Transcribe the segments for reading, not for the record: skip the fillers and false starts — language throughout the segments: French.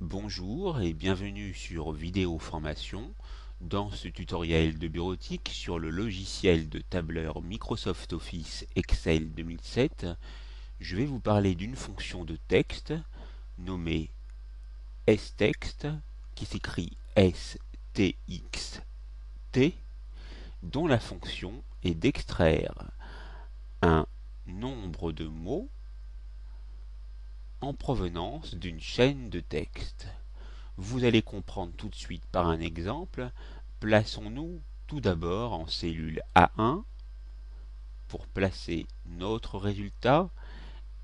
Bonjour et bienvenue sur Vidéo Formation. Dans ce tutoriel de bureautique sur le logiciel de tableur Microsoft Office Excel 2007, je vais vous parler d'une fonction de texte nommée sText, qui s'écrit S-T-X-T, dont la fonction est d'extraire un nombre de mots en provenance d'une chaîne de texte. Vous allez comprendre tout de suite par un exemple. Plaçons-nous tout d'abord en cellule A1 pour placer notre résultat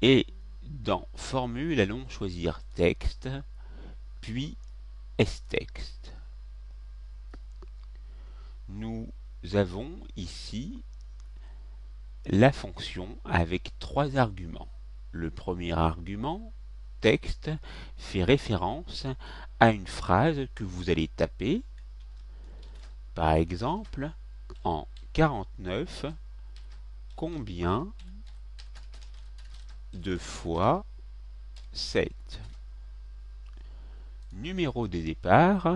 et dans Formule, allons choisir Texte, puis sText. Nous avons ici la fonction avec trois arguments. Le premier argument, texte, fait référence à une phrase que vous allez taper. Par exemple, en 49, combien de fois 7? Numéro de départ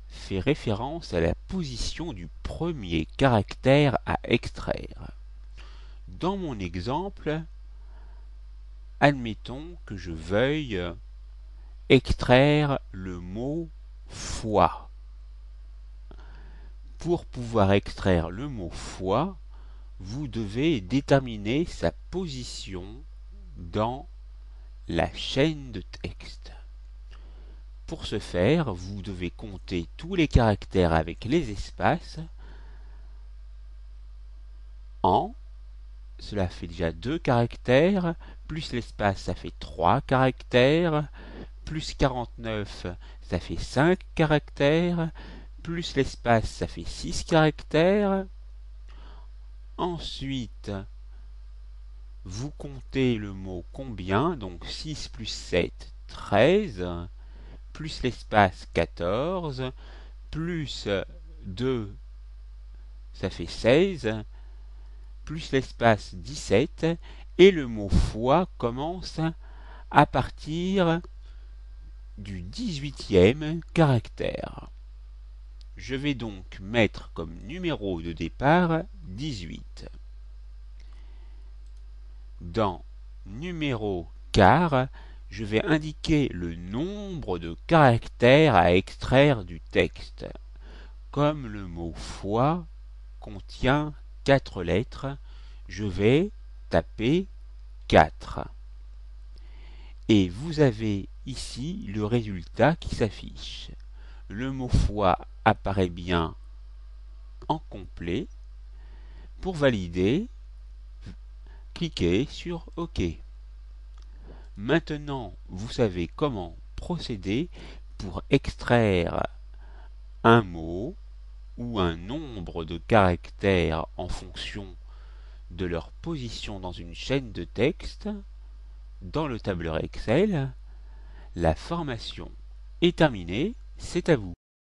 fait référence à la position du premier caractère à extraire. Dans mon exemple, admettons que je veuille extraire le mot fois. Pour pouvoir extraire le mot fois, vous devez déterminer sa position dans la chaîne de texte. Pour ce faire, vous devez compter tous les caractères avec les espaces en, cela fait déjà 2 caractères, plus l'espace ça fait 3 caractères, plus 49 ça fait 5 caractères, plus l'espace ça fait 6 caractères. Ensuite, vous comptez le mot combien, donc 6 plus 7, 13, plus l'espace 14, plus 2, ça fait 16, plus l'espace 17, et le mot fois commence à partir du 18e caractère. Je vais donc mettre comme numéro de départ 18. Dans numéro quart, je vais indiquer le nombre de caractères à extraire du texte. Comme le mot fois contient 4 lettres, je vais taper 4. Et vous avez ici le résultat qui s'affiche. Le mot fois apparaît bien en complet. Pour valider, cliquez sur OK. Maintenant, vous savez comment procéder pour extraire un mot ou un nombre de caractères en fonction de leur position dans une chaîne de texte dans le tableur Excel. La formation est terminée, c'est à vous.